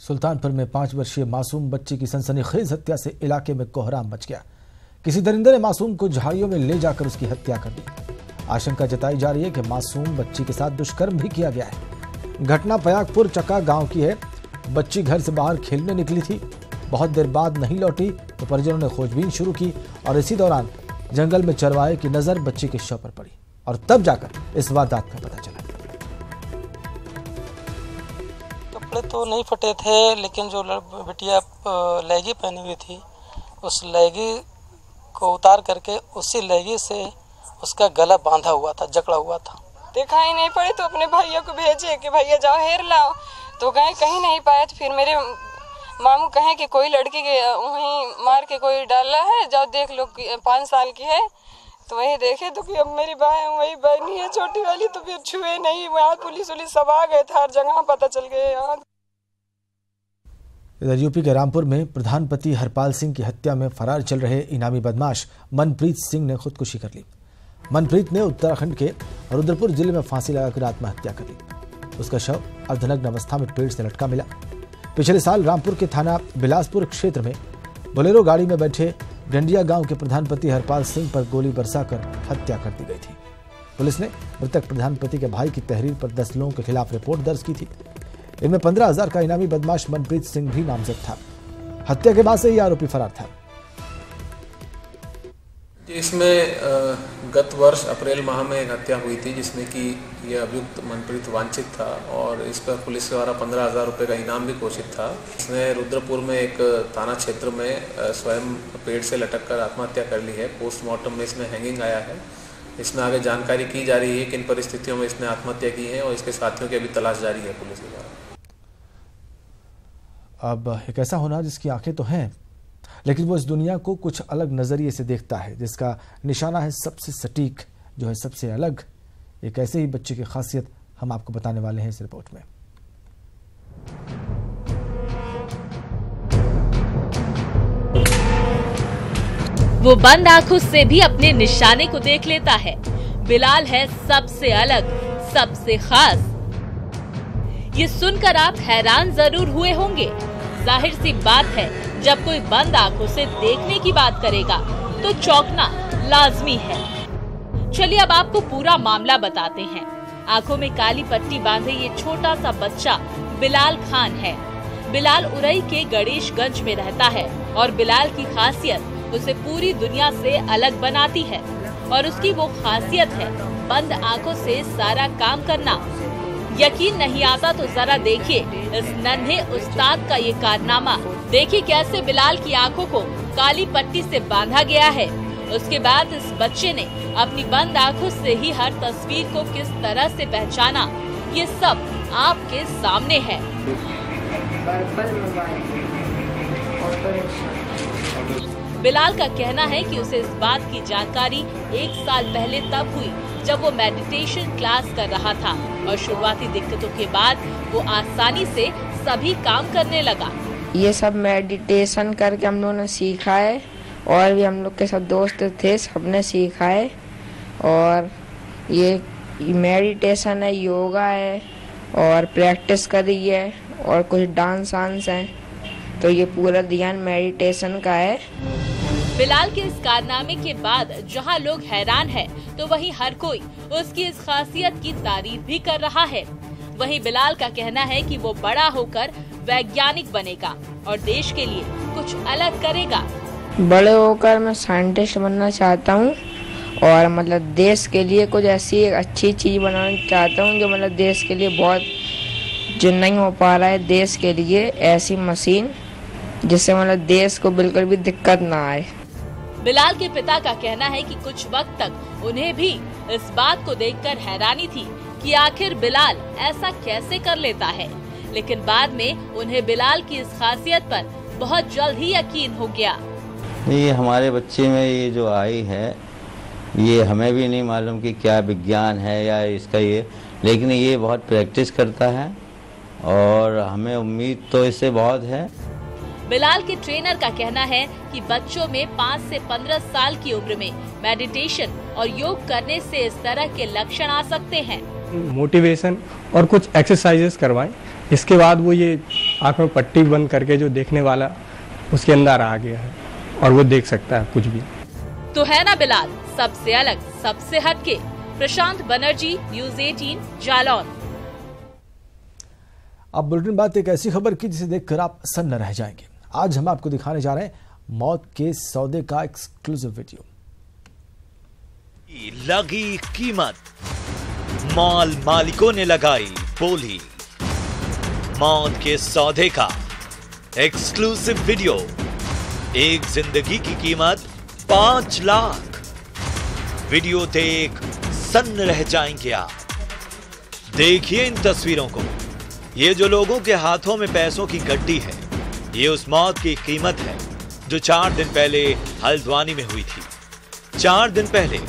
सुल्तानपुर में 5 वर्षीय मासूम बच्ची की सनसनीखेज हत्या से इलाके में कोहराम मच गया। किसी दरिंदे ने मासूम को झाड़ियों में ले जाकर उसकी हत्या कर दी। आशंका जताई जा रही है कि मासूम बच्ची के साथ दुष्कर्म भी किया गया है। घटना पयागपुर चक्का गांव की है। बच्ची घर से बाहर खेलने निकली थी, बहुत देर बाद नहीं लौटी तो परिजनों ने खोजबीन शुरू की और इसी दौरान जंगल में चरवाहे की नजर बच्ची के शव पर पड़ी और तब जाकर इस वारदात का पता चला। कपड़े तो नहीं फटे थे, लेकिन जो बिटिया लहंगी पहनी हुई थी उस लहंगी को उतार करके उसी लहंगी से उसका गला बांधा हुआ था, जकड़ा हुआ था। दिखाई नहीं पड़ी तो अपने भैया को भेजे कि भैया जाओ हेर लाओ, तो गए कहीं नहीं पाए। तो फिर मेरे मामू कहे कि कोई लड़की के वहीं मार के कोई डाला है, जाओ देख लो, 5 साल की है। तो वही देखे तो कि अब मेरी वही बहनी है छोटी वाली, तो फिर छुए नहीं। वहाँ पुलिस सब आ गए थे, हर जगह पता चल गए। इधर यूपी के रामपुर में प्रधानपति हरपाल सिंह की हत्या में फरार चल रहे इनामी बदमाश मनप्रीत सिंह ने खुदकुशी कर ली। मनप्रीत ने उत्तराखंड के रुद्रपुर जिले में फांसी लगाकर आत्महत्या कर ली। उसका शव अर्धनग्न अवस्था में पेड़ से लटका मिला। पिछले साल रामपुर के थाना बिलासपुर क्षेत्र में बोलेरो गाड़ी में बैठे डंडिया गांव के प्रधानपति हरपाल सिंह पर गोली बरसाकर हत्या कर दी गई थी। पुलिस ने मृतक प्रधानपति के भाई की तहरीर पर 10 लोगों के खिलाफ रिपोर्ट दर्ज की थी। इनमें 15,000 का इनामी बदमाश मनप्रीत सिंह भी नामजद था। हत्या के बाद से ही आरोपी फरार था। इसमें गत वर्ष अप्रैल माह में एक हत्या हुई थी, जिसमें कि यह अभियुक्त मनप्रीत वांछित था और इस पर पुलिस द्वारा 15,000 रुपये का इनाम भी घोषित था। इसने रुद्रपुर में एक थाना क्षेत्र में स्वयं पेड़ से लटक कर आत्महत्या कर ली है। पोस्टमार्टम में इसमें हैंगिंग आया है। इसमें आगे जानकारी की जा रही है कि इन परिस्थितियों में इसने आत्महत्या की है और इसके साथियों की अभी तलाश जारी है पुलिस के द्वारा। अब एक ऐसा होना जिसकी आंखें तो हैं, लेकिन वो इस दुनिया को कुछ अलग नजरिए से देखता है, जिसका निशाना है सबसे सटीक, जो है सबसे अलग। एक ऐसे ही बच्चे की खासियत हम आपको बताने वाले हैं इस रिपोर्ट में। वो बंद आंखों से भी अपने निशाने को देख लेता है। बिलाल है सबसे अलग, सबसे खास। ये सुनकर आप हैरान जरूर हुए होंगे। जाहिर सी बात है, जब कोई बंद आंखों से देखने की बात करेगा तो चौंकना लाजमी है। चलिए अब आपको पूरा मामला बताते हैं। आंखों में काली पट्टी बांधे ये छोटा सा बच्चा बिलाल खान है। बिलाल उरई के गणेशगंज में रहता है और बिलाल की खासियत उसे पूरी दुनिया से अलग बनाती है और उसकी वो खासियत है बंद आंखों से सारा काम करना। यकीन नहीं आता तो जरा देखिए इस नन्हे उस्ताद का ये कारनामा। देखिए कैसे बिलाल की आंखों को काली पट्टी से बांधा गया है। उसके बाद इस बच्चे ने अपनी बंद आंखों से ही हर तस्वीर को किस तरह से पहचाना, ये सब आपके सामने है। बिलाल का कहना है कि उसे इस बात की जानकारी 1 साल पहले तब हुई जब वो मेडिटेशन क्लास कर रहा था और शुरुआती दिक्कतों के बाद वो आसानी से सभी काम करने लगा। ये सब मेडिटेशन करके हम लोगों ने सीखा है और भी हम लोग के सब दोस्त थे, सबने सीखा है। और ये मेडिटेशन है, योगा है और प्रैक्टिस करी है और कुछ डांस वांस है, तो ये पूरा ध्यान मेडिटेशन का है। बिलाल के इस कारनामे के बाद जहां लोग हैरान हैं, तो वहीं हर कोई उसकी इस खासियत की तारीफ भी कर रहा है। वहीं बिलाल का कहना है कि वो बड़ा होकर वैज्ञानिक बनेगा और देश के लिए कुछ अलग करेगा। बड़े होकर मैं साइंटिस्ट बनना चाहता हूँ और मतलब देश के लिए कुछ ऐसी एक अच्छी चीज बनाना चाहता हूँ जो मतलब देश के लिए बहुत, जो नहीं हो पा रहा है देश के लिए, ऐसी मशीन जिससे मतलब देश को बिल्कुल भी दिक्कत ना आए। बिलाल के पिता का कहना है कि कुछ वक्त तक उन्हें भी इस बात को देखकर हैरानी थी कि आखिर बिलाल ऐसा कैसे कर लेता है, लेकिन बाद में उन्हें बिलाल की इस खासियत पर बहुत जल्द ही यकीन हो गया। ये हमारे बच्चे में ये जो आई है, ये हमें भी नहीं मालूम कि क्या विज्ञान है या इसका ये, लेकिन ये बहुत प्रैक्टिस करता है और हमें उम्मीद तो इससे बहुत है। बिलाल के ट्रेनर का कहना है कि बच्चों में 5 से 15 साल की उम्र में मेडिटेशन और योग करने से इस तरह के लक्षण आ सकते हैं। मोटिवेशन और कुछ एक्सरसाइजेस करवाएं इसके बाद वो ये आँख में पट्टी बंद करके जो देखने वाला उसके अंदर आ गया है और वो देख सकता है कुछ भी। तो है ना बिलाल सबसे अलग, सबसे हटके। प्रशांत बनर्जी, न्यूज़ 18, जालौन। अब बुलेटिन बात एक ऐसी खबर की जिसे देखकर आप सन्न रह जाएंगे। आज हम आपको दिखाने जा रहे हैं मौत के सौदे का एक्सक्लूसिव वीडियो। लगी कीमत, मॉल मालिकों ने लगाई बोली। मौत के सौदे का एक्सक्लूसिव वीडियो। एक जिंदगी की कीमत 5 लाख। वीडियो देख सन्न रह जाएंगे आप। देखिए इन तस्वीरों को। ये जो लोगों के हाथों में पैसों की गड्डी है, ये उस मौत की कीमत है जो 4 दिन पहले हल्द्वानी में हुई थी। 4 दिन पहले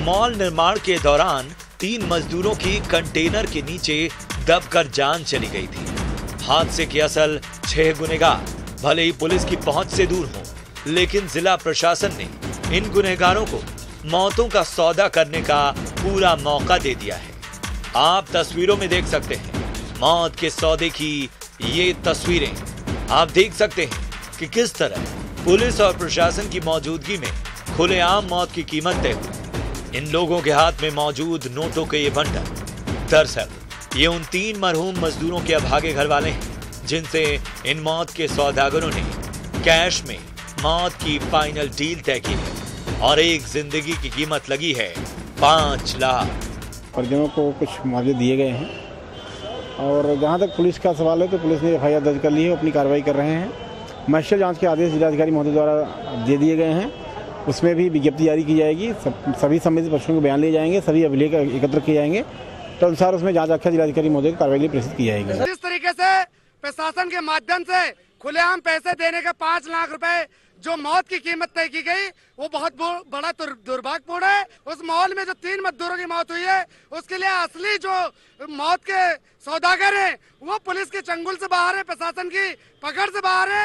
मॉल निर्माण के दौरान 3 मजदूरों की कंटेनर के नीचे दबकर जान चली गई थी। हादसे के असल 6 गुनहगार भले ही पुलिस की पहुंच से दूर हों, लेकिन जिला प्रशासन ने इन गुनहगारों को मौतों का सौदा करने का पूरा मौका दे दिया है। आप तस्वीरों में देख सकते हैं मौत के सौदे की ये तस्वीरें। आप देख सकते हैं कि किस तरह पुलिस और प्रशासन की मौजूदगी में खुलेआम मौत की कीमत तय हुई। इन लोगों के हाथ में मौजूद नोटों के ये बंडल दरअसल ये उन 3 मरहूम मजदूरों के अभागे घर वाले हैं जिनसे इन मौत के सौदागरों ने कैश में मौत की फाइनल डील तय की है और एक जिंदगी की कीमत लगी है 5 लाख। परिजनों को कुछ मुआवजे दिए गए हैं और जहां तक पुलिस का सवाल है तो पुलिस ने एफआईआर दर्ज कर ली है, अपनी कार्रवाई कर रहे हैं। मजिस्ट्रेट जांच के आदेश जिलाधिकारी महोदय द्वारा दे दिए गए हैं। उसमें भी विज्ञप्ति जारी की जाएगी। सभी संबंधित पक्षों के बयान लिए जाएंगे, सभी अभिलेख एकत्र किए जाएंगे तो अनुसार उसमें जांच आख्या जिलाधिकारी महोदय की कार्रवाई के लिए प्रेषित की जाएगी। जिस तरीके से प्रशासन के माध्यम से खुलेआम पैसे देने के 5 लाख रुपए जो मौत की कीमत तय की गई, वो बहुत बड़ा दुर्भाग्यपूर्ण है। उस मॉल में जो 3 मजदूरों की मौत हुई है, उसके लिए असली जो मौत के सौदागर हैं, वो पुलिस के चंगुल से बाहर है, प्रशासन की पकड़ से बाहर है।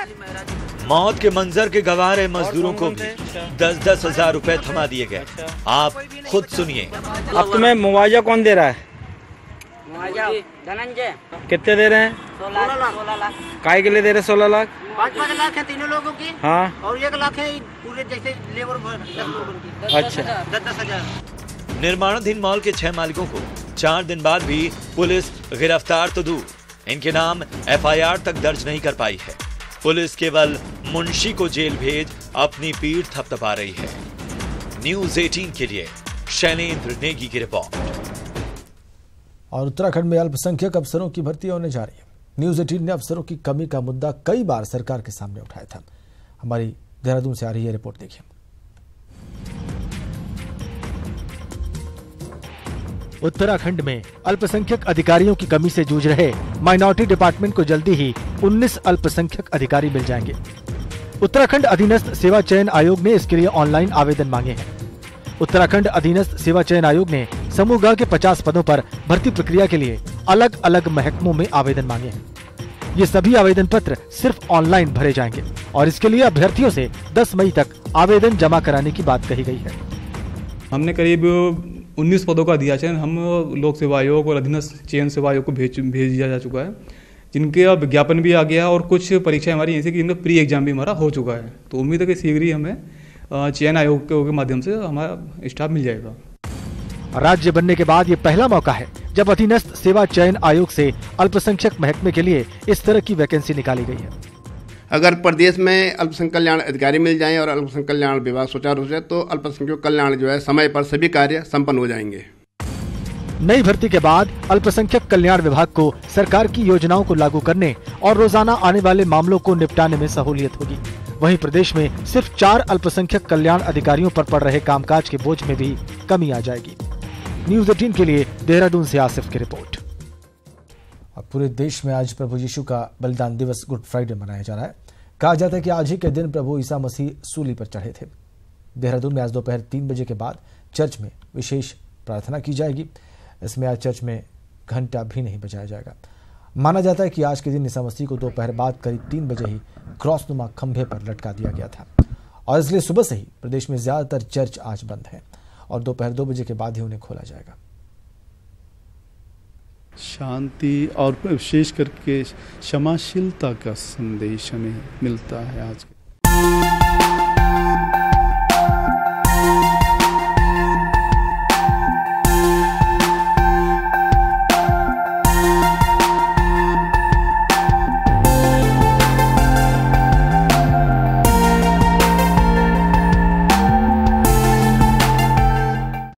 मौत के मंजर के गवाह रहे मजदूरों को भी 10-10 हजार रुपए थमा दिए गए। आप खुद सुनिए। अब तुम्हें मुआवजा कौन दे रहा है? धनंजय। कितने दे रहे हैं? 16 लाख। काय के लिए दे रहे 16 लाख? 5 लाख है तीनों लोगों की। हाँ। और 1 लाख है पूरे जैसे लेबर 10 लोगों की। अच्छा। 10-10 हजार। निर्माणाधीन मॉल के 6 मालिकों को 4 दिन बाद भी पुलिस गिरफ्तार तो दूर, इनके नाम एफआईआर तक दर्ज नहीं कर पाई है। पुलिस केवल मुंशी को जेल भेज अपनी पीठ थपथपा रही है। न्यूज़ 18 के लिए शैलेंद्र नेगी की रिपोर्ट। और उत्तराखंड में अल्पसंख्यक अफसरों की भर्ती होने जा रही है। न्यूज़ 18 ने अफसरों की कमी का मुद्दा कई बार सरकार के सामने उठाया था। हमारी देहरादून से आ रही है रिपोर्ट देखिए। उत्तराखंड में अल्पसंख्यक अधिकारियों की कमी से जूझ रहे माइनॉरिटी डिपार्टमेंट को जल्दी ही 19 अल्पसंख्यक अधिकारी मिल जाएंगे। उत्तराखंड अधीनस्थ सेवा चयन आयोग ने इसके लिए ऑनलाइन आवेदन मांगे हैं। उत्तराखंड अधीनस्थ सेवा चयन आयोग ने समूह ग के 50 पदों पर भर्ती प्रक्रिया के लिए अलग अलग महकमों में आवेदन मांगे हैं। ये सभी आवेदन पत्र सिर्फ ऑनलाइन भरे जाएंगे और इसके लिए अभ्यर्थियों से 10 मई तक आवेदन जमा कराने की बात कही गई है। हमने करीब 19 पदों का दिया चयन हम लोक सेवा आयोग और अधीनस्थ चयन सेवा आयोग को भेज दिया जा चुका है, जिनके अब विज्ञापन भी आ गया और कुछ परीक्षाएं हमारी ऐसी कि इनका प्री एग्जाम भी हमारा हो चुका है। तो उम्मीद है कि शीघ्र ही हमें चयन आयोग के माध्यम से हमारा स्टाफ मिल जाएगा। राज्य बनने के बाद ये पहला मौका है जब अधीनस्थ सेवा चयन आयोग से अल्पसंख्यक महकमे के लिए इस तरह की वैकेंसी निकाली गई है। अगर प्रदेश में अल्पसंख्यक कल्याण अधिकारी मिल जाएं और अल्पसंख्यक कल्याण विभाग सुचारू हो जाए तो अल्पसंख्यक कल्याण जो है समय पर सभी कार्य संपन्न हो जाएंगे। नई भर्ती के बाद अल्पसंख्यक कल्याण विभाग को सरकार की योजनाओं को लागू करने और रोजाना आने वाले मामलों को निपटाने में सहूलियत होगी। वहीं प्रदेश में सिर्फ 4 अल्पसंख्यक कल्याण अधिकारियों पर पड़ रहे कामकाज के बोझ में भी कमी आ जाएगी। न्यूज़ 18 के लिए देहरादून से आसिफ की रिपोर्ट। अब पूरे देश में आज प्रभु यीशु का बलिदान दिवस गुड फ्राइडे मनाया जा रहा है। कहा जाता है कि आज ही के दिन प्रभु ईसा मसीह सूली पर चढ़े थे। देहरादून में आज दोपहर 3 बजे के बाद चर्च में विशेष प्रार्थना की जाएगी। इसमें आज चर्च में घंटा भी नहीं बजाया जाएगा। माना जाता है कि आज के दिन ईसा मसीह को दोपहर बाद करीब 3 बजे ही क्रॉसनुमा खंभे पर लटका दिया गया था और इसलिए सुबह से ही प्रदेश में ज्यादातर चर्च आज बंद है और दोपहर 2 बजे के बाद ही उन्हें खोला जाएगा। शांति और विशेष करके क्षमाशीलता का संदेश हमें मिलता है आज।